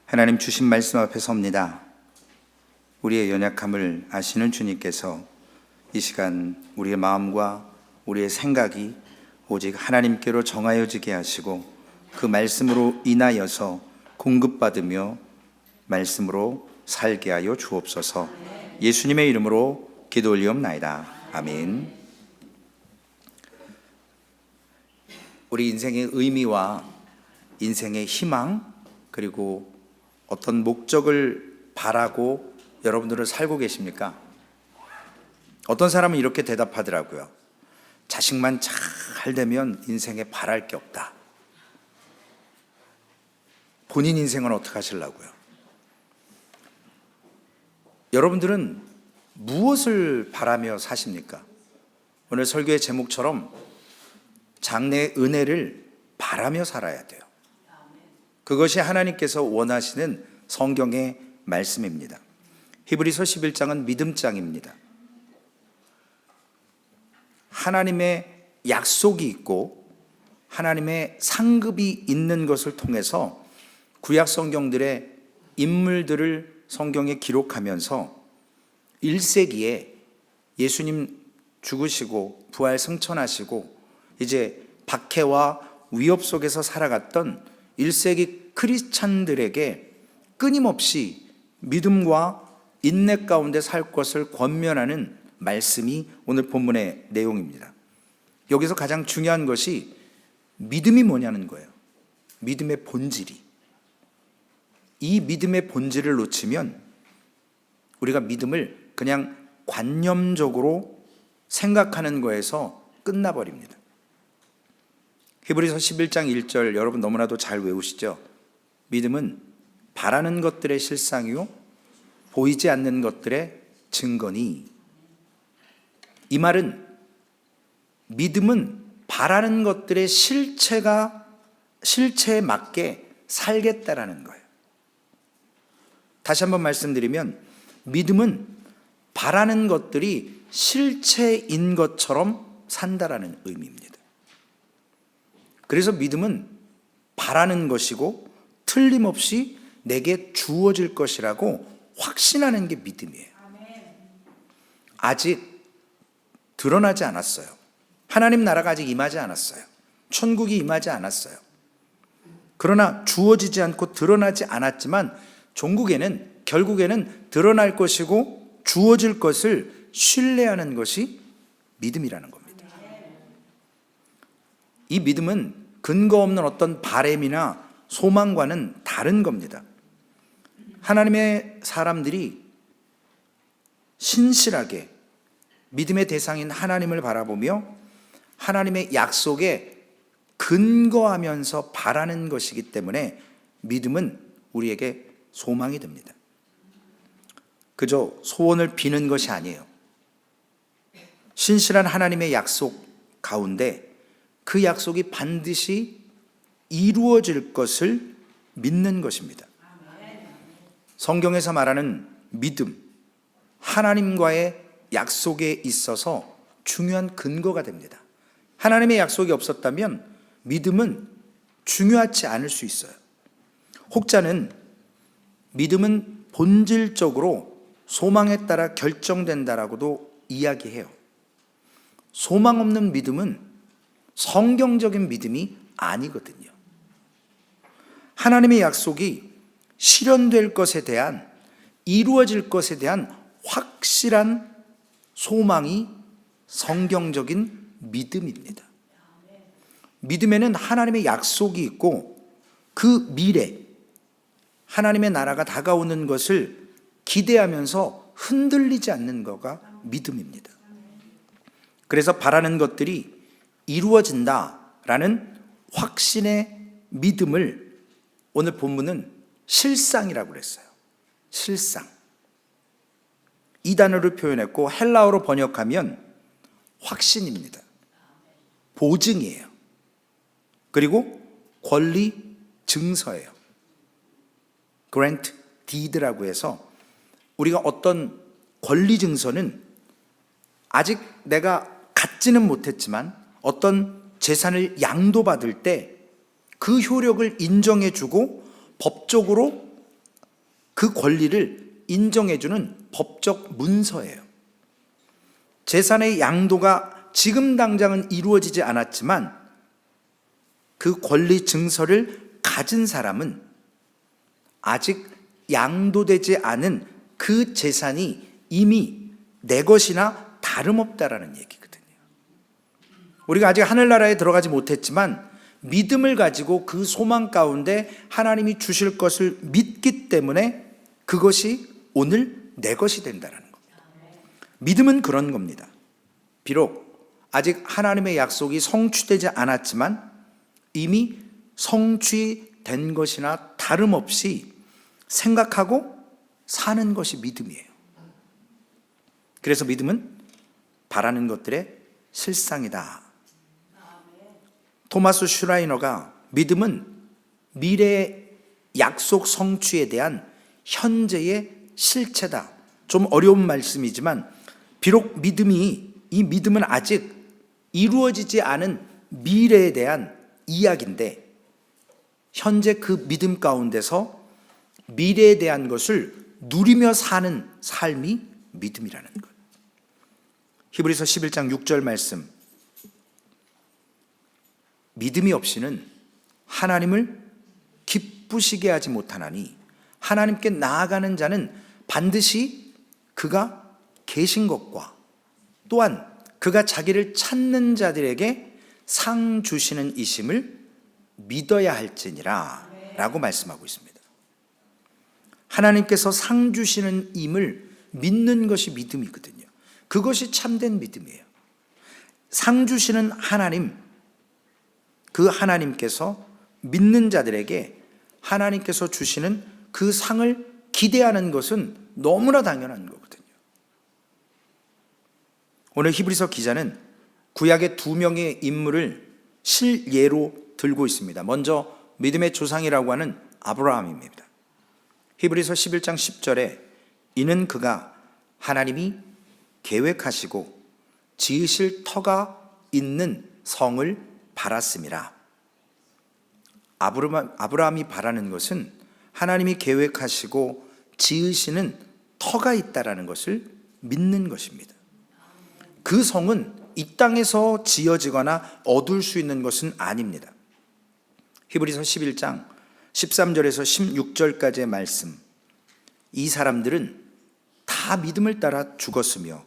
하나님 주신 말씀 앞에 섭니다. 우리의 연약함을 아시는 주님께서 이 시간 우리의 마음과 우리의 생각이 오직 하나님께로 정하여지게 하시고 그 말씀으로 인하여서 공급받으며 말씀으로 살게 하여 주옵소서. 예수님의 이름으로 기도 올리옵나이다. 아멘. 우리 인생의 의미와 인생의 희망, 그리고 어떤 목적을 바라고 여러분들은 살고 계십니까? 어떤 사람은 이렇게 대답하더라고요. 자식만 잘 되면 인생에 바랄 게 없다. 본인 인생은 어떻게 하시려고요? 여러분들은 무엇을 바라며 사십니까? 오늘 설교의 제목처럼 장래의 은혜를 바라며 살아야 돼요. 그것이 하나님께서 원하시는 성경의 말씀입니다. 히브리서 11장은 믿음장입니다. 하나님의 약속이 있고 하나님의 상급이 있는 것을 통해서 구약 성경들의 인물들을 성경에 기록하면서 1세기에 예수님 죽으시고 부활 승천하시고 이제 박해와 위협 속에서 살아갔던 1세기 크리스찬들에게 끊임없이 믿음과 인내 가운데 살 것을 권면하는 말씀이 오늘 본문의 내용입니다. 여기서 가장 중요한 것이 믿음이 뭐냐는 거예요. 믿음의 본질이. 이 믿음의 본질을 놓치면 우리가 믿음을 그냥 관념적으로 생각하는 거에서 끝나버립니다. 히브리서 11장 1절 여러분 너무나도 잘 외우시죠? 믿음은 바라는 것들의 실상이요 보이지 않는 것들의 증거니. 이 말은 믿음은 바라는 것들의 실체에 맞게 살겠다라는 거예요. 다시 한번 말씀드리면 믿음은 바라는 것들이 실체인 것처럼 산다라는 의미입니다. 그래서 믿음은 바라는 것이고 틀림없이 내게 주어질 것이라고 확신하는 게 믿음이에요. 아직 드러나지 않았어요. 하나님 나라가 아직 임하지 않았어요. 천국이 임하지 않았어요. 그러나 주어지지 않고 드러나지 않았지만 결국에는 드러날 것이고 주어질 것을 신뢰하는 것이 믿음이라는 겁니다. 이 믿음은 근거 없는 어떤 바램이나 소망과는 다른 겁니다. 하나님의 사람들이 신실하게 믿음의 대상인 하나님을 바라보며 하나님의 약속에 근거하면서 바라는 것이기 때문에 믿음은 우리에게 소망이 됩니다. 그저 소원을 비는 것이 아니에요. 신실한 하나님의 약속 가운데 그 약속이 반드시 이루어질 것을 믿는 것입니다. 성경에서 말하는 믿음, 하나님과의 약속에 있어서 중요한 근거가 됩니다. 하나님의 약속이 없었다면 믿음은 중요하지 않을 수 있어요. 혹자는 믿음은 본질적으로 소망에 따라 결정된다라고도 이야기해요. 소망 없는 믿음은 성경적인 믿음이 아니거든요. 하나님의 약속이 실현될 것에 대한, 이루어질 것에 대한 확실한 소망이 성경적인 믿음입니다. 믿음에는 하나님의 약속이 있고 그 미래, 하나님의 나라가 다가오는 것을 기대하면서 흔들리지 않는 거가 믿음입니다. 그래서 바라는 것들이 이루어진다라는 확신의 믿음을 오늘 본문은 실상이라고 그랬어요. 실상. 이 단어를 표현했고 헬라어로 번역하면 확신입니다. 보증이에요. 그리고 권리 증서예요. grant deed라고 해서 우리가 어떤 권리 증서는 아직 내가 갖지는 못했지만 어떤 재산을 양도받을 때 그 효력을 인정해주고 법적으로 그 권리를 인정해주는 법적 문서예요. 재산의 양도가 지금 당장은 이루어지지 않았지만 그 권리 증서를 가진 사람은 아직 양도되지 않은 그 재산이 이미 내 것이나 다름없다라는 얘기거든요. 우리가 아직 하늘나라에 들어가지 못했지만 믿음을 가지고 그 소망 가운데 하나님이 주실 것을 믿기 때문에 그것이 오늘 내 것이 된다는 겁니다. 믿음은 그런 겁니다. 비록 아직 하나님의 약속이 성취되지 않았지만 이미 성취된 것이나 다름없이 생각하고 사는 것이 믿음이에요. 그래서 믿음은 바라는 것들의 실상이다. 토마스 슈라이너가 믿음은 미래의 약속 성취에 대한 현재의 실체다. 좀 어려운 말씀이지만 비록 이 믿음은 아직 이루어지지 않은 미래에 대한 이야기인데 현재 그 믿음 가운데서 미래에 대한 것을 누리며 사는 삶이 믿음이라는 것. 히브리서 11장 6절 말씀. 믿음이 없이는 하나님을 기쁘시게 하지 못하나니 하나님께 나아가는 자는 반드시 그가 계신 것과 또한 그가 자기를 찾는 자들에게 상 주시는 이심을 믿어야 할지니라 라고 말씀하고 있습니다. 하나님께서 상 주시는 임을 믿는 것이 믿음이거든요. 그것이 참된 믿음이에요. 상 주시는 하나님, 그 하나님께서 믿는 자들에게 하나님께서 주시는 그 상을 기대하는 것은 너무나 당연한 거거든요. 오늘 히브리서 기자는 구약의 두 명의 인물을 실예로 들고 있습니다. 먼저 믿음의 조상이라고 하는 아브라함입니다. 히브리서 11장 10절에 이는 그가 하나님이 계획하시고 지으실 터가 있는 성을 바랐음이라. 아브라함이 바라는 것은 하나님이 계획하시고 지으시는 터가 있다라는 것을 믿는 것입니다. 그 성은 이 땅에서 지어지거나 얻을 수 있는 것은 아닙니다. 히브리서 11장 13절에서 16절까지의 말씀. 이 사람들은 다 믿음을 따라 죽었으며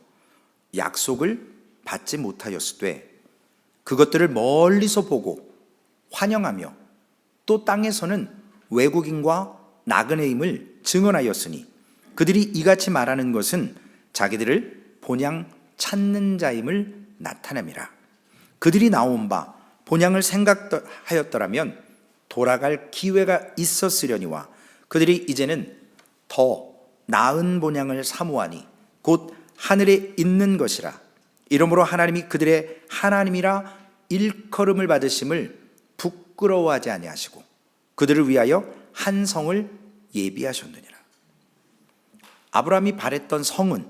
약속을 받지 못하였으되 그것들을 멀리서 보고 환영하며 또 땅에서는 외국인과 나그네임을 증언하였으니 그들이 이같이 말하는 것은 자기들을 본향 찾는 자임을 나타냅니다. 그들이 나온 바 본향을 생각하였더라면 돌아갈 기회가 있었으려니와 그들이 이제는 더 나은 본향을 사모하니 곧 하늘에 있는 것이라. 이러므로 하나님이 그들의 하나님이라 일컬음을 받으심을 부끄러워하지 아니하시고 그들을 위하여 한 성을 예비하셨느니라. 아브라함이 바랬던 성은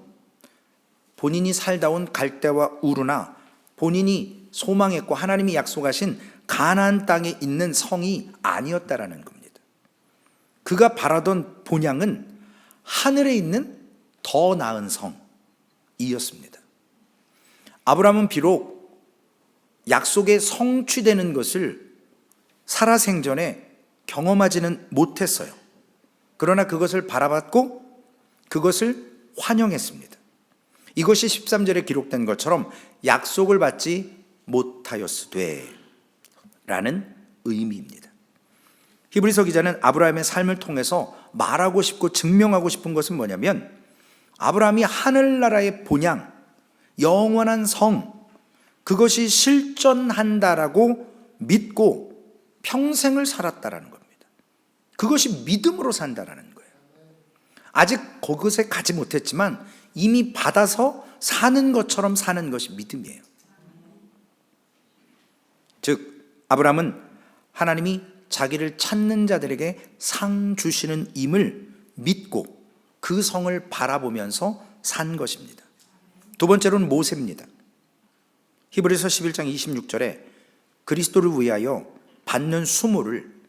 본인이 살다 온 갈대와 우르나 본인이 소망했고 하나님이 약속하신 가나안 땅에 있는 성이 아니었다라는 겁니다. 그가 바라던 본향은 하늘에 있는 더 나은 성이었습니다. 아브라함은 비록 약속에 성취되는 것을 살아생전에 경험하지는 못했어요. 그러나 그것을 바라봤고 그것을 환영했습니다. 이것이 13절에 기록된 것처럼 약속을 받지 못하였으되 라는 의미입니다. 히브리서 기자는 아브라함의 삶을 통해서 말하고 싶고 증명하고 싶은 것은 뭐냐면 아브라함이 하늘나라의 본향, 영원한 성, 그것이 실존한다라고 믿고 평생을 살았다라는 겁니다. 그것이 믿음으로 산다라는 거예요. 아직 그것에 가지 못했지만 이미 받아서 사는 것처럼 사는 것이 믿음이에요. 즉 아브라함은 하나님이 자기를 찾는 자들에게 상 주시는 임을 믿고 그 성을 바라보면서 산 것입니다. 두 번째로는 모세입니다. 히브리서 11장 26절에 그리스도를 위하여 받는 수모를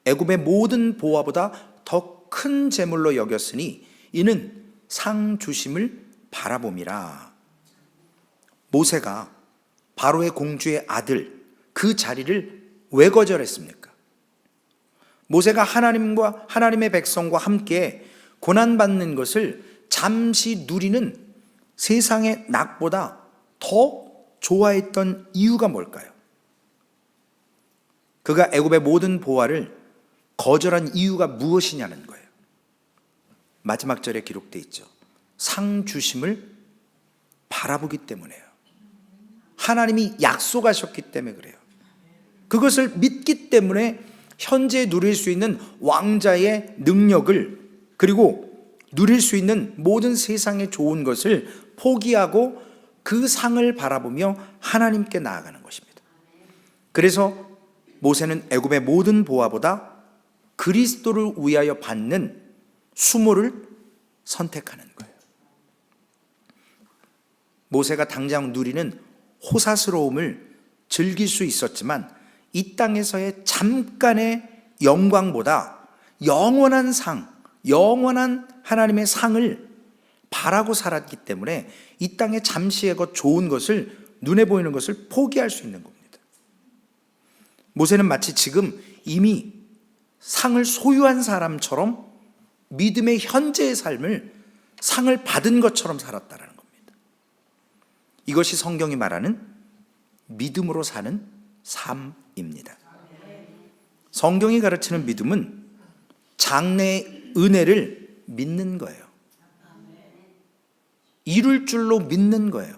애굽의 모든 보화보다 더 큰 재물로 여겼으니 이는 상 주심을 바라봄이라. 모세가 바로의 공주의 아들 그 자리를 왜 거절했습니까? 모세가 하나님의 백성과 함께 고난받는 것을 잠시 누리는 세상의 낙보다 더 좋아했던 이유가 뭘까요? 그가 애굽의 모든 보화를 거절한 이유가 무엇이냐는 거예요. 마지막 절에 기록되어 있죠. 상 주심을 바라보기 때문에요. 하나님이 약속하셨기 때문에 그래요. 그것을 믿기 때문에 현재 누릴 수 있는 왕자의 능력을, 그리고 누릴 수 있는 모든 세상의 좋은 것을 포기하고 그 상을 바라보며 하나님께 나아가는 것입니다. 그래서 모세는 애굽의 모든 보화보다 그리스도를 위하여 받는 수모를 선택하는 거예요. 모세가 당장 누리는 호사스러움을 즐길 수 있었지만 이 땅에서의 잠깐의 영광보다 영원한 상, 영원한 하나님의 상을 바라고 살았기 때문에 이 땅의 잠시의 것, 좋은 것을, 눈에 보이는 것을 포기할 수 있는 겁니다. 모세는 마치 지금 이미 상을 소유한 사람처럼 믿음의 현재의 삶을 상을 받은 것처럼 살았다는 겁니다. 이것이 성경이 말하는 믿음으로 사는 삶입니다. 성경이 가르치는 믿음은 장래의 은혜를 믿는 거예요. 이룰 줄로 믿는 거예요.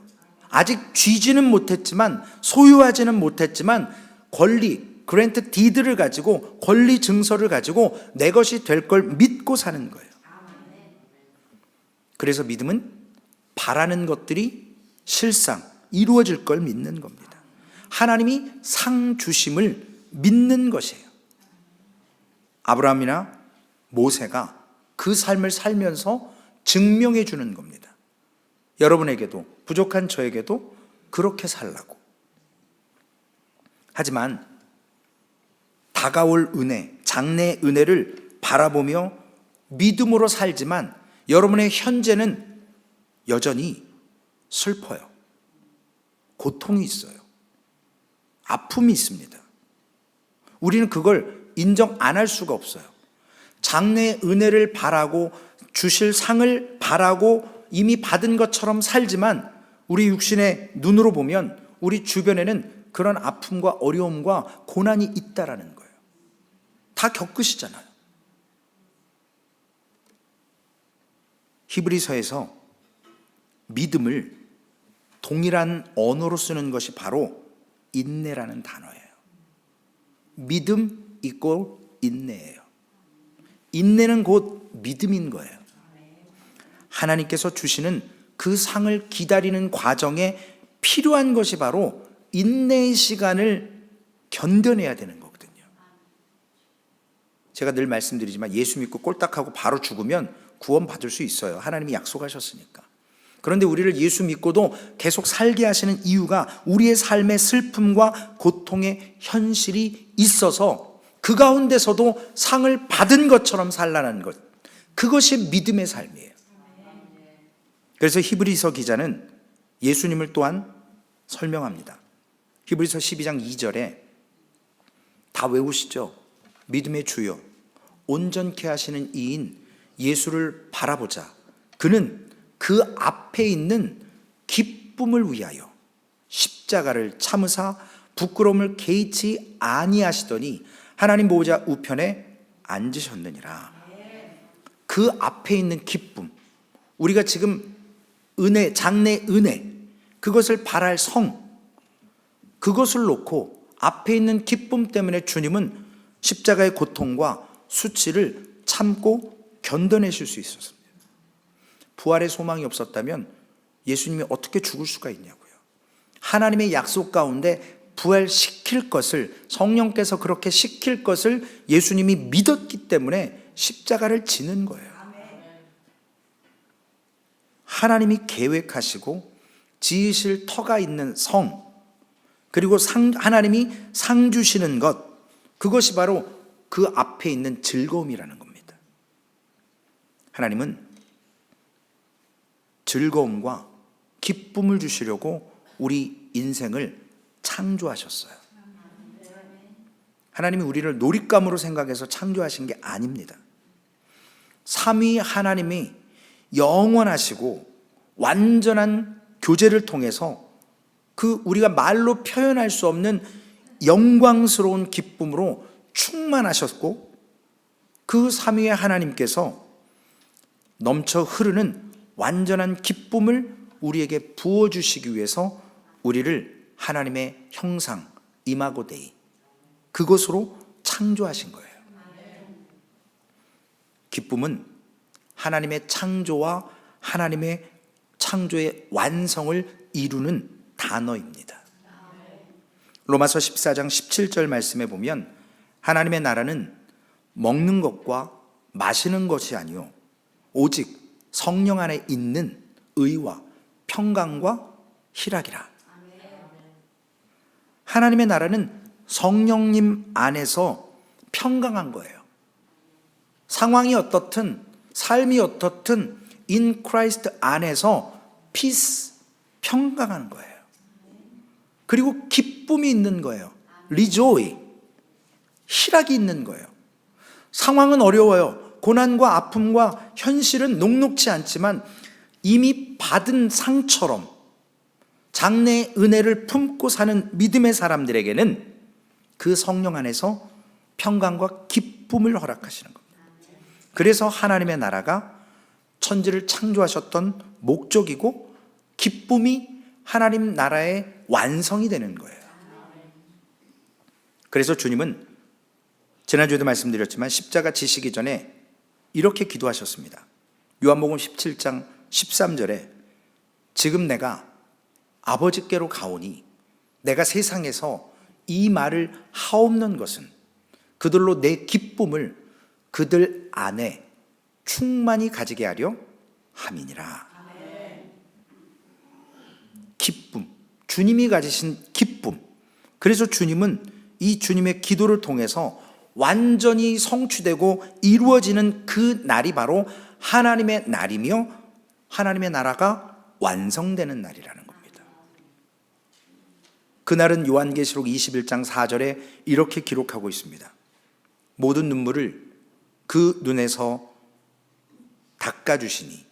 아직 쥐지는 못했지만, 소유하지는 못했지만 권리, 그랜트 디드를 가지고, 권리 증서를 가지고 내 것이 될 걸 믿고 사는 거예요. 그래서 믿음은 바라는 것들이 실상 이루어질 걸 믿는 겁니다. 하나님이 상 주심을 믿는 것이에요. 아브라함이나 모세가 그 삶을 살면서 증명해 주는 겁니다. 여러분에게도, 부족한 저에게도 그렇게 살라고. 하지만 다가올 은혜, 장래의 은혜를 바라보며 믿음으로 살지만 여러분의 현재는 여전히 슬퍼요. 고통이 있어요. 아픔이 있습니다. 우리는 그걸 인정 안 할 수가 없어요. 장래의 은혜를 바라고 주실 상을 바라고 이미 받은 것처럼 살지만 우리 육신의 눈으로 보면 우리 주변에는 그런 아픔과 어려움과 고난이 있다라는 거예요. 다 겪으시잖아요. 히브리서에서 믿음을 동일한 언어로 쓰는 것이 바로 인내라는 단어예요. 믿음 이꼴 인내예요. 인내는 곧 믿음인 거예요. 하나님께서 주시는 그 상을 기다리는 과정에 필요한 것이 바로 인내의 시간을 견뎌내야 되는 거거든요. 제가 늘 말씀드리지만 예수 믿고 꼴딱하고 바로 죽으면 구원 받을 수 있어요. 하나님이 약속하셨으니까. 그런데 우리를 예수 믿고도 계속 살게 하시는 이유가 우리의 삶의 슬픔과 고통의 현실이 있어서 그 가운데서도 상을 받은 것처럼 살라는 것, 그것이 믿음의 삶이에요. 그래서 히브리서 기자는 예수님을 또한 설명합니다. 히브리서 12장 2절에 다 외우시죠? 믿음의 주요, 온전케 하시는 이인 예수를 바라보자. 그는 그 앞에 있는 기쁨을 위하여 십자가를 참으사 부끄러움을 개의치 아니하시더니 하나님 보호자 우편에 앉으셨느니라. 그 앞에 있는 기쁨, 우리가 지금 은혜, 장래 은혜, 그것을 바랄 성, 그것을 놓고 앞에 있는 기쁨 때문에 주님은 십자가의 고통과 수치를 참고 견뎌내실 수 있었습니다. 부활의 소망이 없었다면 예수님이 어떻게 죽을 수가 있냐고요. 하나님의 약속 가운데 부활시킬 것을, 성령께서 그렇게 시킬 것을 예수님이 믿었기 때문에 십자가를 지는 거예요. 하나님이 계획하시고 지으실 터가 있는 성, 그리고 하나님이 상 주시는 것, 그것이 바로 그 앞에 있는 즐거움이라는 겁니다. 하나님은 즐거움과 기쁨을 주시려고 우리 인생을 창조하셨어요. 하나님이 우리를 놀잇감으로 생각해서 창조하신 게 아닙니다. 삼위 하나님이 영원하시고 완전한 교제를 통해서 그 우리가 말로 표현할 수 없는 영광스러운 기쁨으로 충만하셨고, 그 삼위의 하나님께서 넘쳐 흐르는 완전한 기쁨을 우리에게 부어주시기 위해서 우리를 하나님의 형상 이마고 데이, 그것으로 창조하신 거예요. 기쁨은 하나님의 창조와 하나님의 창조의 완성을 이루는 단어입니다. 로마서 14장 17절 말씀에 보면 하나님의 나라는 먹는 것과 마시는 것이 아니요 오직 성령 안에 있는 의와 평강과 희락이라. 하나님의 나라는 성령님 안에서 평강한 거예요. 상황이 어떻든 삶이 어떻든 in Christ 안에서 peace, 평강한 거예요. 그리고 기쁨이 있는 거예요. rejoice, 희락이 있는 거예요. 상황은 어려워요. 고난과 아픔과 현실은 녹록지 않지만 이미 받은 상처럼 장래의 은혜를 품고 사는 믿음의 사람들에게는 그 성령 안에서 평강과 기쁨을 허락하시는 겁니다. 그래서 하나님의 나라가 천지를 창조하셨던 목적이고 기쁨이 하나님 나라의 완성이 되는 거예요. 그래서 주님은 지난주에도 말씀드렸지만 십자가 지시기 전에 이렇게 기도하셨습니다. 요한복음 17장 13절에 지금 내가 아버지께로 가오니 내가 세상에서 이 말을 하옵는 것은 그들로 내 기쁨을 그들 안에 충만히 가지게 하려 함이니라. 기쁨, 주님이 가지신 기쁨. 그래서 주님은 이 주님의 기도를 통해서 완전히 성취되고 이루어지는 그 날이 바로 하나님의 날이며 하나님의 나라가 완성되는 날이라는 겁니다. 그날은 요한계시록 21장 4절에 이렇게 기록하고 있습니다. 모든 눈물을 그 눈에서 닦아주시니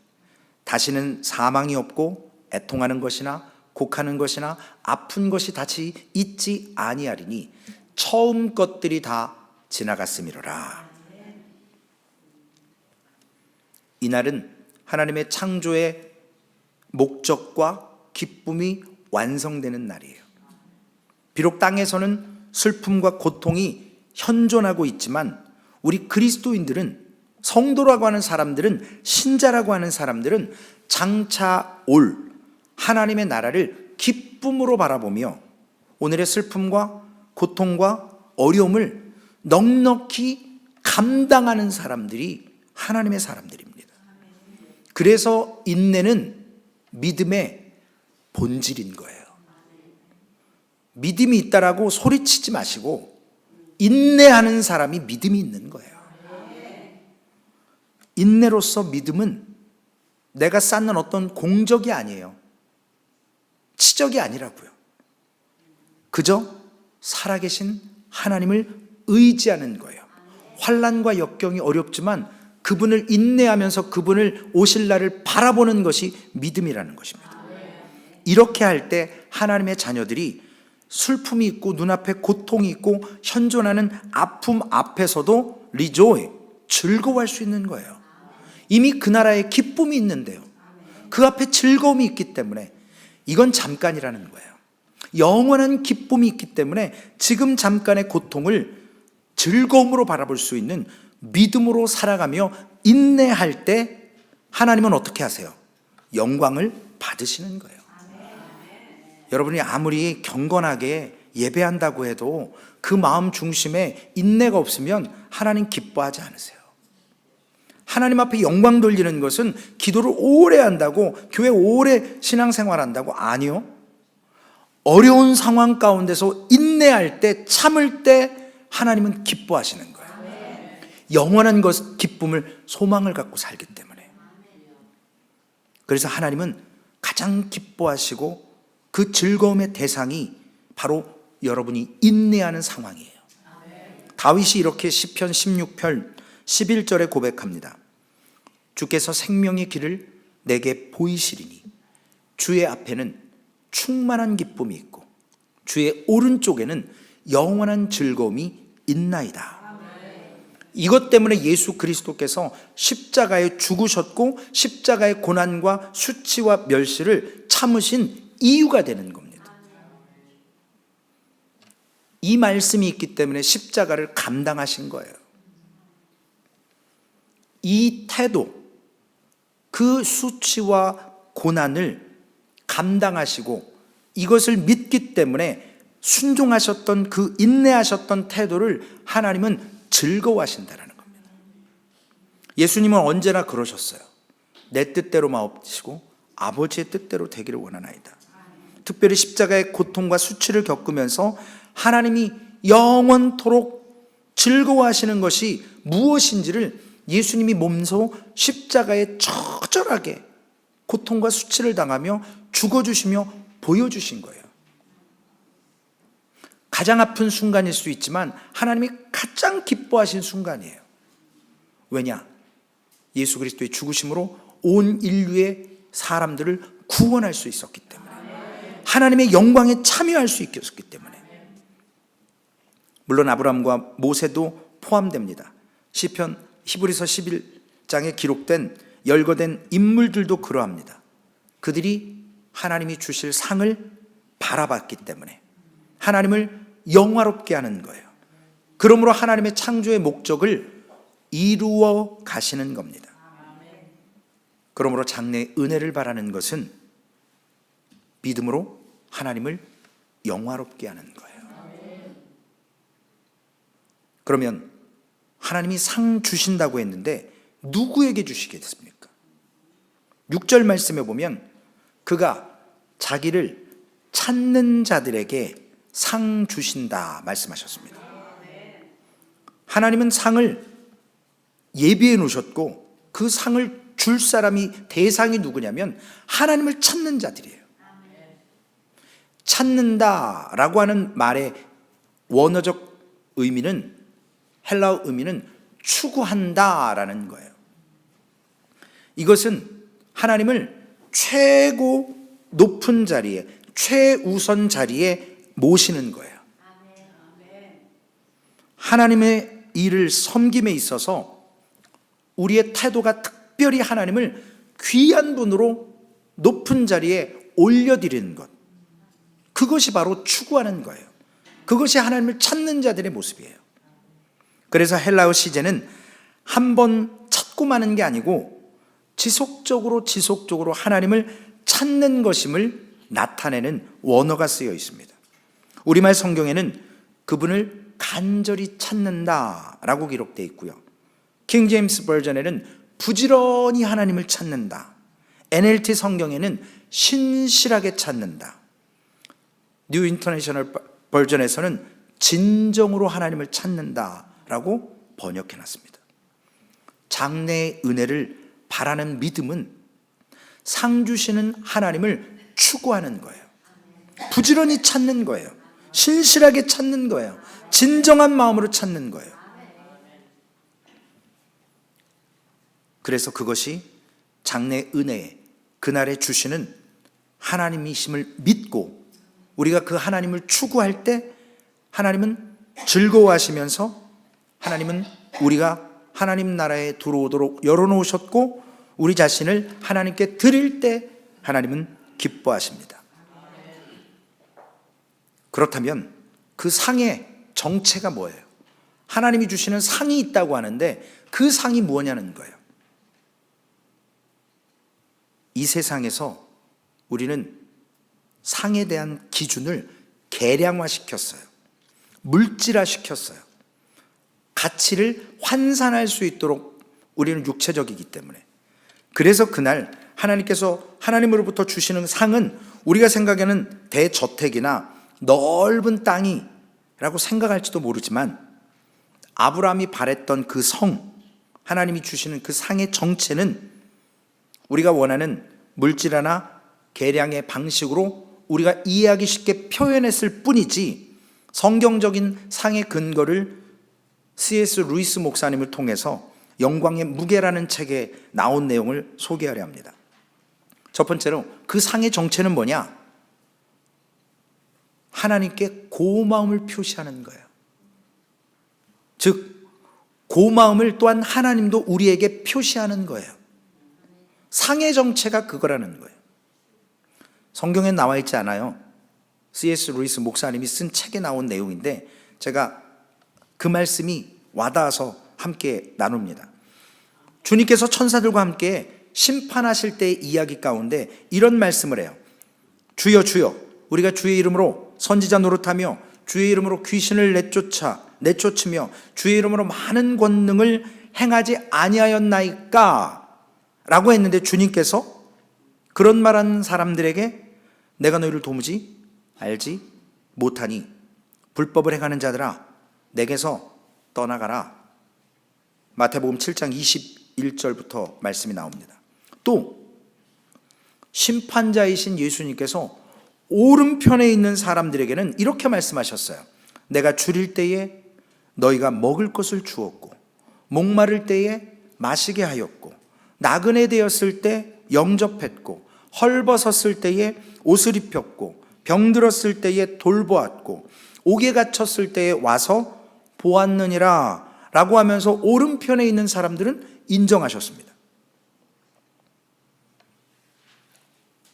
다시는 사망이 없고 애통하는 것이나 곡하는 것이나 아픈 것이 다시 있지 아니하리니 처음 것들이 다 지나갔음이로라. 이날은 하나님의 창조의 목적과 기쁨이 완성되는 날이에요. 비록 땅에서는 슬픔과 고통이 현존하고 있지만 우리 그리스도인들은, 성도라고 하는 사람들은, 신자라고 하는 사람들은 장차 올 하나님의 나라를 기쁨으로 바라보며 오늘의 슬픔과 고통과 어려움을 넉넉히 감당하는 사람들이 하나님의 사람들입니다. 그래서 인내는 믿음의 본질인 거예요. 믿음이 있다라고 소리치지 마시고 인내하는 사람이 믿음이 있는 거예요. 인내로서 믿음은 내가 쌓는 어떤 공적이 아니에요. 치적이 아니라고요. 그저 살아계신 하나님을 의지하는 거예요. 환난과 역경이 어렵지만 그분을 인내하면서 그분을 오실 날을 바라보는 것이 믿음이라는 것입니다. 이렇게 할 때 하나님의 자녀들이 슬픔이 있고 눈앞에 고통이 있고 현존하는 아픔 앞에서도 리조이, 즐거워할 수 있는 거예요. 이미 그 나라에 기쁨이 있는데요. 그 앞에 즐거움이 있기 때문에 이건 잠깐이라는 거예요. 영원한 기쁨이 있기 때문에 지금 잠깐의 고통을 즐거움으로 바라볼 수 있는 믿음으로 살아가며 인내할 때 하나님은 어떻게 하세요? 영광을 받으시는 거예요. 여러분이 아무리 경건하게 예배한다고 해도 그 마음 중심에 인내가 없으면 하나님 기뻐하지 않으세요. 하나님 앞에 영광 돌리는 것은 기도를 오래 한다고, 교회 오래 신앙생활한다고, 아니요. 어려운 상황 가운데서 인내할 때, 참을 때 하나님은 기뻐하시는 거예요. 영원한 것, 기쁨을, 소망을 갖고 살기 때문에. 그래서 하나님은 가장 기뻐하시고 그 즐거움의 대상이 바로 여러분이 인내하는 상황이에요. 다윗이 이렇게 시편 16편 11절에 고백합니다. 주께서 생명의 길을 내게 보이시리니 주의 앞에는 충만한 기쁨이 있고 주의 오른쪽에는 영원한 즐거움이 있나이다. 이것 때문에 예수 그리스도께서 십자가에 죽으셨고 십자가의 고난과 수치와 멸시를 참으신 이유가 되는 겁니다. 이 말씀이 있기 때문에 십자가를 감당하신 거예요. 이 태도, 그 수치와 고난을 감당하시고 이것을 믿기 때문에 순종하셨던 그 인내하셨던 태도를 하나님은 즐거워하신다는 겁니다. 예수님은 언제나 그러셨어요. 내 뜻대로 마옵시고 아버지의 뜻대로 되기를 원하나이다. 특별히 십자가의 고통과 수치를 겪으면서 하나님이 영원토록 즐거워하시는 것이 무엇인지를 예수님이 몸소 십자가에 처절하게 고통과 수치를 당하며 죽어주시며 보여주신 거예요. 가장 아픈 순간일 수 있지만 하나님이 가장 기뻐하신 순간이에요. 왜냐? 예수 그리스도의 죽으심으로 온 인류의 사람들을 구원할 수 있었기 때문에, 하나님의 영광에 참여할 수 있었기 때문에. 물론 아브라함과 모세도 포함됩니다. 시편 히브리서 11장에 기록된 열거된 인물들도 그러합니다. 그들이 하나님이 주실 상을 바라봤기 때문에 하나님을 영화롭게 하는 거예요. 그러므로 하나님의 창조의 목적을 이루어 가시는 겁니다. 그러므로 장래의 은혜를 바라는 것은 믿음으로 하나님을 영화롭게 하는 거예요. 그러면 하나님이 상 주신다고 했는데 누구에게 주시겠습니까? 6절 말씀에 보면 그가 자기를 찾는 자들에게 상 주신다 말씀하셨습니다. 하나님은 상을 예비해 놓으셨고 그 상을 줄 사람이, 대상이 누구냐면 하나님을 찾는 자들이에요. 찾는다라고 하는 말의 원어적 의미는, 헬라어 의미는 추구한다라는 거예요. 이것은 하나님을 최고 높은 자리에, 최우선 자리에 모시는 거예요. 하나님의 일을 섬김에 있어서 우리의 태도가 특별히 하나님을 귀한 분으로 높은 자리에 올려드리는 것, 그것이 바로 추구하는 거예요. 그것이 하나님을 찾는 자들의 모습이에요. 그래서 헬라어 시제는 한 번 찾고 마는 게 아니고 지속적으로 하나님을 찾는 것임을 나타내는 원어가 쓰여 있습니다. 우리말 성경에는 그분을 간절히 찾는다라고 기록되어 있고요. 킹 제임스 버전에는 부지런히 하나님을 찾는다. NLT 성경에는 신실하게 찾는다. 뉴 인터내셔널 버전에서는 진정으로 하나님을 찾는다라고 번역해놨습니다. 장래의 은혜를 바라는 믿음은 상 주시는 하나님을 추구하는 거예요. 부지런히 찾는 거예요. 신실하게 찾는 거예요. 진정한 마음으로 찾는 거예요. 그래서 그것이 장래의 은혜에 그날에 주시는 하나님이심을 믿고 우리가 그 하나님을 추구할 때 하나님은 즐거워하시면서 하나님은 우리가 하나님 나라에 들어오도록 열어놓으셨고 우리 자신을 하나님께 드릴 때 하나님은 기뻐하십니다. 그렇다면 그 상의 정체가 뭐예요? 하나님이 주시는 상이 있다고 하는데 그 상이 뭐냐는 거예요. 이 세상에서 우리는 상에 대한 기준을 계량화시켰어요. 물질화시켰어요. 가치를 환산할 수 있도록 우리는 육체적이기 때문에. 그래서 그날 하나님께서 하나님으로부터 주시는 상은 우리가 생각하는 대저택이나 넓은 땅이라고 생각할지도 모르지만 아브라함이 바랬던 그 성, 하나님이 주시는 그 상의 정체는 우리가 원하는 물질화나 계량의 방식으로 우리가 이해하기 쉽게 표현했을 뿐이지 성경적인 상의 근거를 C.S. 루이스 목사님을 통해서 영광의 무게라는 책에 나온 내용을 소개하려 합니다. 첫 번째로 그 상의 정체는 뭐냐? 하나님께 고마움을 표시하는 거예요. 즉 고마움을 또한 하나님도 우리에게 표시하는 거예요. 상의 정체가 그거라는 거예요. 성경에 나와 있지 않아요. C.S. 루이스 목사님이 쓴 책에 나온 내용인데 제가 그 말씀이 와닿아서 함께 나눕니다. 주님께서 천사들과 함께 심판하실 때의 이야기 가운데 이런 말씀을 해요. 주여 주여 우리가 주의 이름으로 선지자 노릇하며 주의 이름으로 귀신을 내쫓으며 주의 이름으로 많은 권능을 행하지 아니하였나이까? 라고 했는데 주님께서 그런 말하는 사람들에게 내가 너희를 도무지 알지 못하니 불법을 행하는 자들아 내게서 떠나가라. 마태복음 7장 21절부터 말씀이 나옵니다. 또 심판자이신 예수님께서 오른편에 있는 사람들에게는 이렇게 말씀하셨어요. 내가 줄일 때에 너희가 먹을 것을 주었고 목마를 때에 마시게 하였고 나그네 되었을 때 영접했고 헐벗었을 때에 옷을 입혔고 병들었을 때에 돌보았고 옥에 갇혔을 때에 와서 보았느니라 라고 하면서 오른편에 있는 사람들은 인정하셨습니다.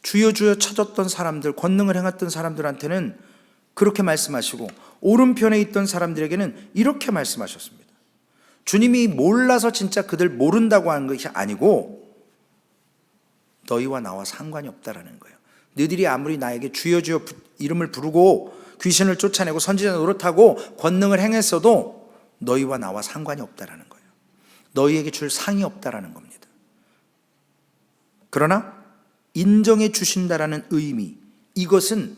주여 주여 찾았던 사람들, 권능을 행했던 사람들한테는 그렇게 말씀하시고 오른편에 있던 사람들에게는 이렇게 말씀하셨습니다. 주님이 몰라서 진짜 그들 모른다고 하는 것이 아니고 너희와 나와 상관이 없다라는 거예요. 너희들이 아무리 나에게 주여 주여 이름을 부르고 귀신을 쫓아내고 선지자 노릇하고 권능을 행했어도 너희와 나와 상관이 없다라는 거예요. 너희에게 줄 상이 없다라는 겁니다. 그러나 인정해 주신다라는 의미, 이것은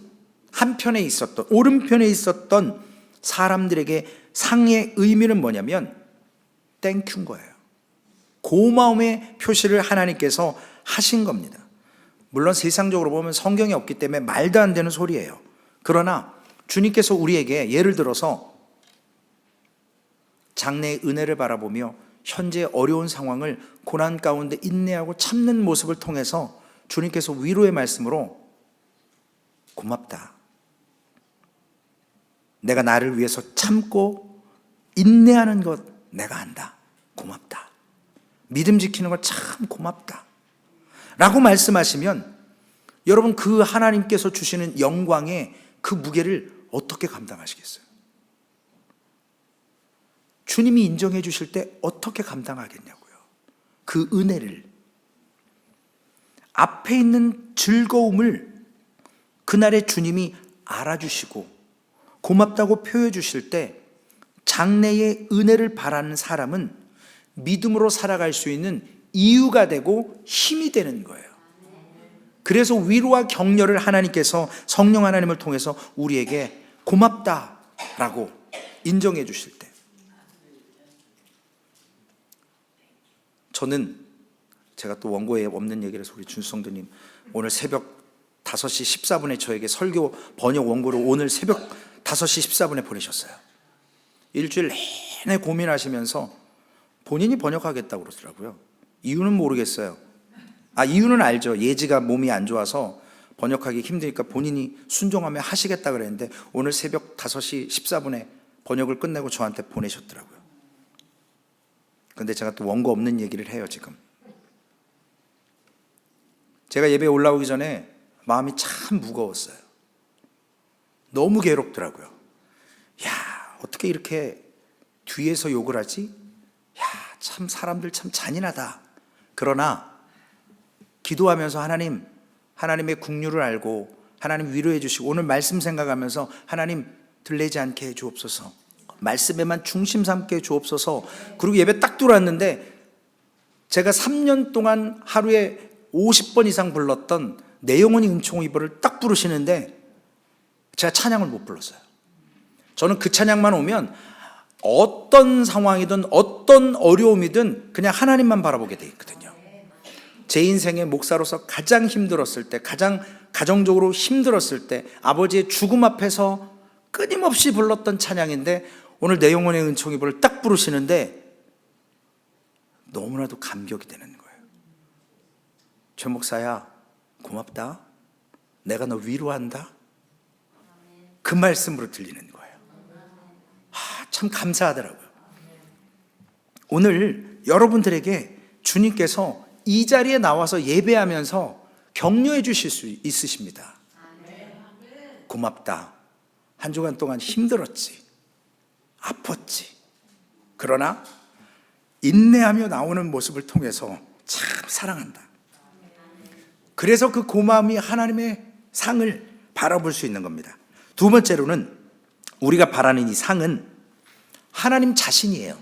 한편에 있었던 오른편에 있었던 사람들에게 상의 의미는 뭐냐면 땡큐인 거예요. 고마움의 표시를 하나님께서 하신 겁니다. 물론 세상적으로 보면 성경이 없기 때문에 말도 안 되는 소리예요. 그러나 주님께서 우리에게 예를 들어서 장래의 은혜를 바라보며 현재 어려운 상황을 고난 가운데 인내하고 참는 모습을 통해서 주님께서 위로의 말씀으로 고맙다. 내가 나를 위해서 참고 인내하는 것 내가 안다. 고맙다. 믿음 지키는 것 참 고맙다. 라고 말씀하시면 여러분 그 하나님께서 주시는 영광의 그 무게를 어떻게 감당하시겠어요? 주님이 인정해 주실 때 어떻게 감당하겠냐고요. 그 은혜를. 앞에 있는 즐거움을 그날의 주님이 알아주시고 고맙다고 표해 주실 때 장래의 은혜를 바라는 사람은 믿음으로 살아갈 수 있는 이유가 되고 힘이 되는 거예요. 그래서 위로와 격려를 하나님께서 성령 하나님을 통해서 우리에게 고맙다라고 인정해 주실 때 저는 제가 또 원고에 없는 얘기를 해서 우리 준성도님 오늘 새벽 5시 14분에 저에게 설교 번역 원고를 오늘 새벽 5시 14분에 보내셨어요. 일주일 내내 고민하시면서 본인이 번역하겠다고 그러더라고요. 이유는 모르겠어요. 이유는 알죠. 예지가 몸이 안 좋아서 번역하기 힘드니까 본인이 순종하며 하시겠다 그랬는데 오늘 새벽 5시 14분에 번역을 끝내고 저한테 보내셨더라고요. 근데 제가 또 원고 없는 얘기를 해요. 지금 제가 예배에 올라오기 전에 마음이 참 무거웠어요. 너무 괴롭더라고요. 야, 어떻게 이렇게 뒤에서 욕을 하지? 야, 참 사람들 참 잔인하다. 그러나 기도하면서 하나님의 국류를 알고 하나님 위로해 주시고 오늘 말씀 생각하면서 하나님 들리지 않게 해 주옵소서. 말씀에만 중심 삼게 해 주옵소서. 그리고 예배 딱 들어왔는데 제가 3년 동안 하루에 50번 이상 불렀던 내 영혼이 은총의 이보를 딱 부르시는데 제가 찬양을 못 불렀어요. 저는 그 찬양만 오면 어떤 상황이든 어떤 어려움이든 그냥 하나님만 바라보게 돼 있거든요. 제 인생의 목사로서 가장 힘들었을 때, 가장 가정적으로 힘들었을 때 아버지의 죽음 앞에서 끊임없이 불렀던 찬양인데, 오늘 내 영혼의 은총이보를 딱 부르시는데 너무나도 감격이 되는 거예요. 최 목사야, 고맙다. 내가 너 위로한다. 그 말씀으로 들리는 거예요. 참 감사하더라고요. 오늘 여러분들에게 주님께서 이 자리에 나와서 예배하면서 격려해 주실 수 있으십니다. 고맙다. 한 주간 동안 힘들었지, 아팠지. 그러나 인내하며 나오는 모습을 통해서 참 사랑한다. 그래서 그 고마움이 하나님의 상을 바라볼 수 있는 겁니다. 두 번째로는 우리가 바라는 이 상은 하나님 자신이에요.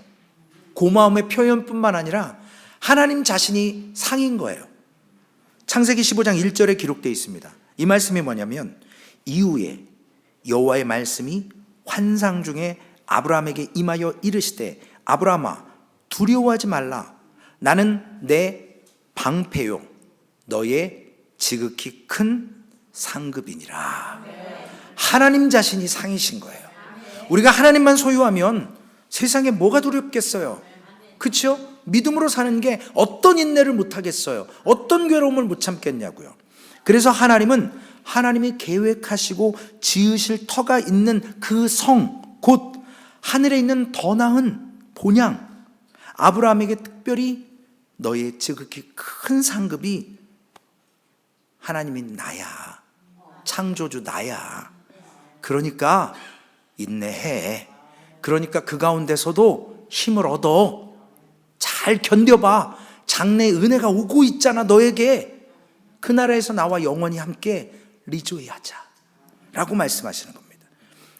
고마움의 표현뿐만 아니라 하나님 자신이 상인 거예요. 창세기 15장 1절에 기록되어 있습니다. 이 말씀이 뭐냐면, 이후에 여호와의 말씀이 환상 중에 아브라함에게 임하여 이르시되, 아브라함아 두려워하지 말라. 나는 내 방패요 너의 지극히 큰 상급이니라. 하나님 자신이 상이신 거예요. 우리가 하나님만 소유하면 세상에 뭐가 두렵겠어요? 그렇죠? 믿음으로 사는 게 어떤 인내를 못 하겠어요? 어떤 괴로움을 못 참겠냐고요. 그래서 하나님은 하나님이 계획하시고 지으실 터가 있는 그 성, 곧 하늘에 있는 더 나은 본향, 아브라함에게 특별히 너의 지극히 큰 상급이 하나님이 나야, 창조주 나야. 그러니까 인내해. 그러니까 그 가운데서도 힘을 얻어. 잘 견뎌봐. 장래의 은혜가 오고 있잖아 너에게. 그 나라에서 나와 영원히 함께 리조이하자 라고 말씀하시는 겁니다.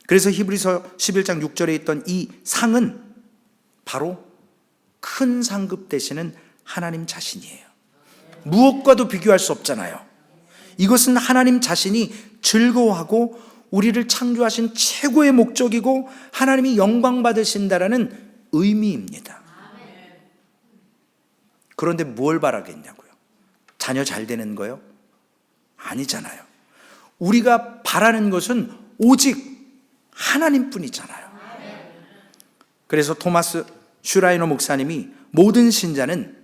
그래서 히브리서 11장 6절에 있던 이 상은 바로 큰 상급 되시는 하나님 자신이에요. 무엇과도 비교할 수 없잖아요. 이것은 하나님 자신이 즐거워하고 우리를 창조하신 최고의 목적이고 하나님이 영광 받으신다라는 의미입니다. 그런데 뭘 바라겠냐고요? 자녀 잘 되는 거요? 아니잖아요. 우리가 바라는 것은 오직 하나님뿐이잖아요. 그래서 토마스 슈라이너 목사님이 모든 신자는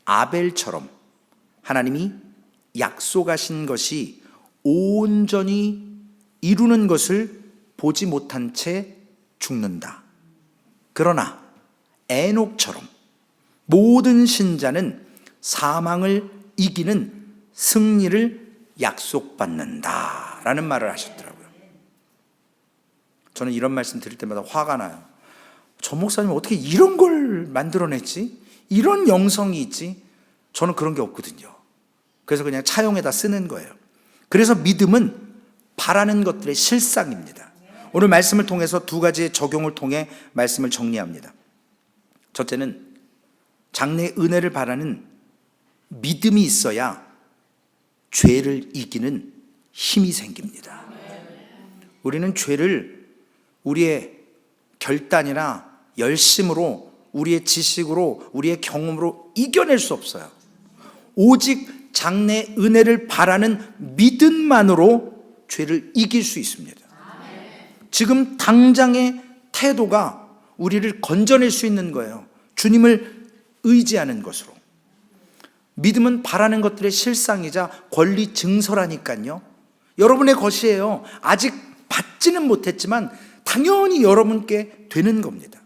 아벨처럼 하나님이 약속하신 것이 온전히 이루는 것을 보지 못한 채 죽는다. 그러나 에녹처럼 모든 신자는 사망을 이기는 승리를 약속받는다라는 말을 하셨더라고요. 저는 이런 말씀 드릴 때마다 화가 나요. 저 목사님 어떻게 이런 걸 만들어냈지? 이런 영성이 있지? 저는 그런 게 없거든요. 그래서 그냥 차용에다 쓰는 거예요. 그래서 믿음은 바라는 것들의 실상입니다. 오늘 말씀을 통해서 두 가지의 적용을 통해 말씀을 정리합니다. 첫째는 장래의 은혜를 바라는 믿음이 있어야 죄를 이기는 힘이 생깁니다. 우리는 죄를 우리의 결단이나 열심으로, 우리의 지식으로, 우리의 경험으로 이겨낼 수 없어요. 오직 장래의 은혜를 바라는 믿음만으로 죄를 이길 수 있습니다. 지금 당장의 태도가 우리를 건져낼 수 있는 거예요. 주님을 의지하는 것으로. 믿음은 바라는 것들의 실상이자 권리 증서라니까요. 여러분의 것이에요. 아직 받지는 못했지만 당연히 여러분께 되는 겁니다.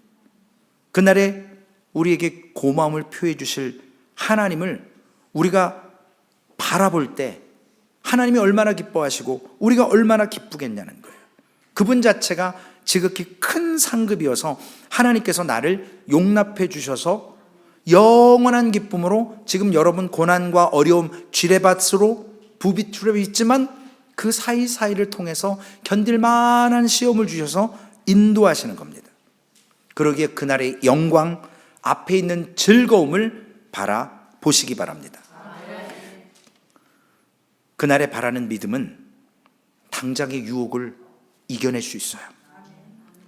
그날에 우리에게 고마움을 표해 주실 하나님을 우리가 바라볼 때 하나님이 얼마나 기뻐하시고 우리가 얼마나 기쁘겠냐는 거예요. 그분 자체가 지극히 큰 상급이어서 하나님께서 나를 용납해 주셔서 영원한 기쁨으로 지금 여러분 고난과 어려움, 쥐레밭으로 부비투려 있지만 그 사이사이를 통해서 견딜 만한 시험을 주셔서 인도하시는 겁니다. 그러기에 그날의 영광, 앞에 있는 즐거움을 바라보시기 바랍니다. 그날에 바라는 믿음은 당장의 유혹을 이겨낼 수 있어요.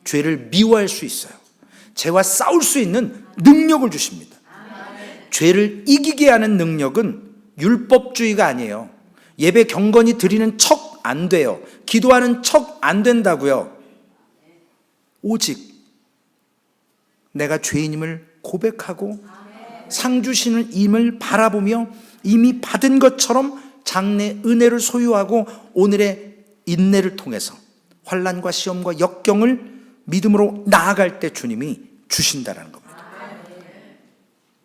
죄를 미워할 수 있어요. 죄와 싸울 수 있는 능력을 주십니다. 죄를 이기게 하는 능력은 율법주의가 아니에요. 예배 경건히 드리는 척 안 돼요. 기도하는 척 안 된다고요. 오직 내가 죄인임을 고백하고 상 주시는 임을 바라보며 이미 받은 것처럼 장래 은혜를 소유하고 오늘의 인내를 통해서 환난과 시험과 역경을 믿음으로 나아갈 때 주님이 주신다라는 겁니다.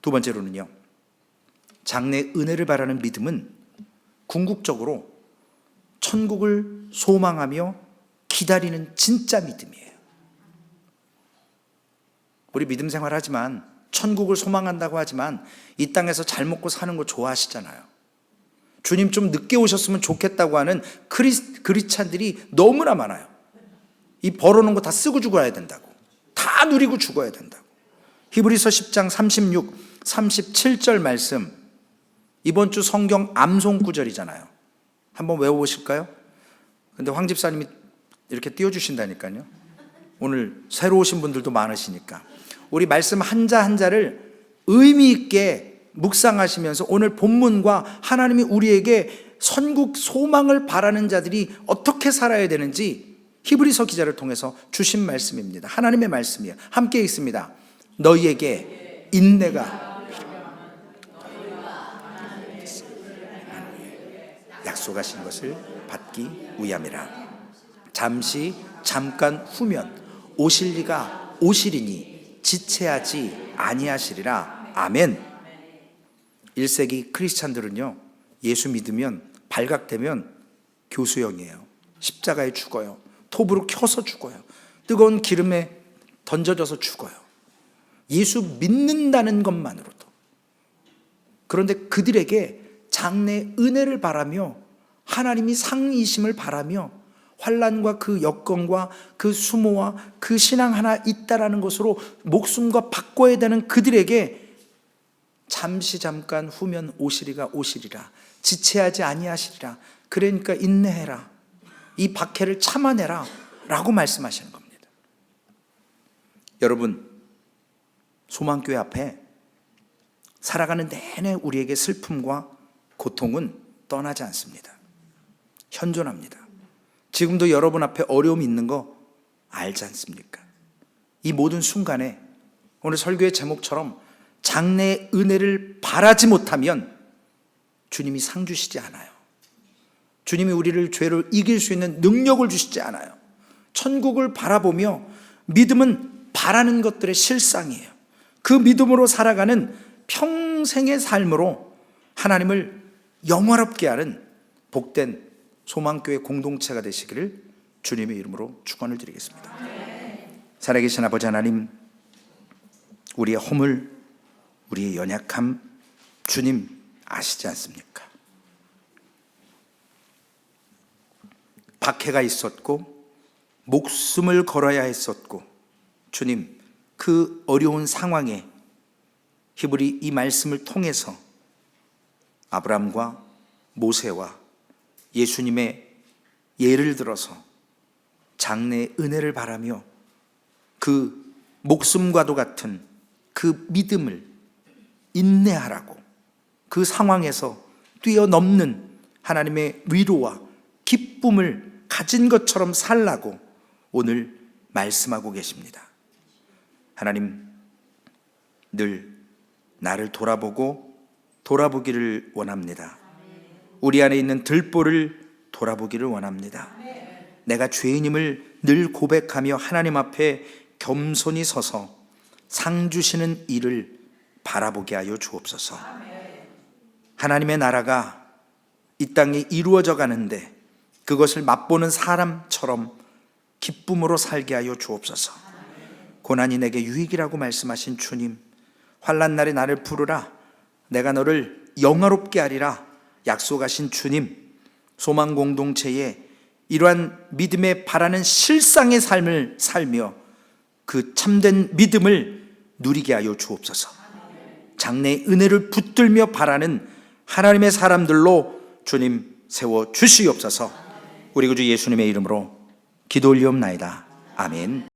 두 번째로는요, 장래 은혜를 바라는 믿음은 궁극적으로 천국을 소망하며 기다리는 진짜 믿음이에요. 우리 믿음 생활하지만 천국을 소망한다고 하지만 이 땅에서 잘 먹고 사는 거 좋아하시잖아요. 주님 좀 늦게 오셨으면 좋겠다고 하는 크리스찬들이 너무나 많아요. 이 벌어놓은 거 다 쓰고 죽어야 된다고, 다 누리고 죽어야 된다고. 히브리서 10장 36, 37절 말씀, 이번 주 성경 암송 구절이잖아요. 한번 외워보실까요? 근데 황 집사님이 이렇게 띄워주신다니까요. 오늘 새로 오신 분들도 많으시니까 우리 말씀 한자 한자를 의미 있게 묵상하시면서 오늘 본문과 하나님이 우리에게 선국 소망을 바라는 자들이 어떻게 살아야 되는지 히브리서 기자를 통해서 주신 말씀입니다. 하나님의 말씀이에요. 함께 읽습니다. 너희에게 인내가 약속하신 것을 받기 위함이라. 잠깐 후면 오실 이가 오시리니 지체하지 아니하시리라. 아멘. 1세기 크리스찬들은요, 예수 믿으면 발각되면 교수형이에요. 십자가에 죽어요. 톱으로 켜서 죽어요. 뜨거운 기름에 던져져서 죽어요. 예수 믿는다는 것만으로도. 그런데 그들에게 장래 은혜를 바라며 하나님이 상이심을 바라며 환난과 그 여건과 그 수모와 그 신앙 하나 있다라는 것으로 목숨과 바꿔야 되는 그들에게 잠깐 후면 오시리가 오시리라. 지체하지 아니하시리라. 그러니까 인내해라. 이 박해를 참아내라 라고 말씀하시는 겁니다. 여러분, 소망교회 앞에 살아가는 내내 우리에게 슬픔과 고통은 떠나지 않습니다. 현존합니다. 지금도 여러분 앞에 어려움이 있는 거 알지 않습니까? 이 모든 순간에 오늘 설교의 제목처럼 장래의 은혜를 바라지 못하면 주님이 상 주시지 않아요. 주님이 우리를 죄를 이길 수 있는 능력을 주시지 않아요. 천국을 바라보며 믿음은 바라는 것들의 실상이에요. 그 믿음으로 살아가는 평생의 삶으로 하나님을 영화롭게 하는 복된 소망교회 공동체가 되시기를 주님의 이름으로 축원을 드리겠습니다. 살아계신 아버지 하나님, 우리의 허물, 우리의 연약함 주님 아시지 않습니까? 박해가 있었고 목숨을 걸어야 했었고 주님 그 어려운 상황에 히브리 이 말씀을 통해서 아브라함과 모세와 예수님의 예를 들어서 장래의 은혜를 바라며 그 목숨과도 같은 그 믿음을 인내하라고, 그 상황에서 뛰어넘는 하나님의 위로와 기쁨을 가진 것처럼 살라고 오늘 말씀하고 계십니다. 하나님, 늘 나를 돌아보기를 원합니다. 우리 안에 있는 들보를 돌아보기를 원합니다. 내가 죄인임을 늘 고백하며 하나님 앞에 겸손히 서서 상 주시는 일을 바라보게 하여 주옵소서. 하나님의 나라가 이 땅에 이루어져 가는데 그것을 맛보는 사람처럼 기쁨으로 살게 하여 주옵소서. 고난이 내게 유익이라고 말씀하신 주님, 환난 날에 나를 부르라, 내가 너를 영화롭게 하리라 약속하신 주님, 소망 공동체에 이러한 믿음에 바라는 실상의 삶을 살며 그 참된 믿음을 누리게 하여 주옵소서. 장래의 은혜를 붙들며 바라는 하나님의 사람들로 주님 세워 주시옵소서. 우리 구주 예수님의 이름으로 기도 올리옵나이다. 아멘.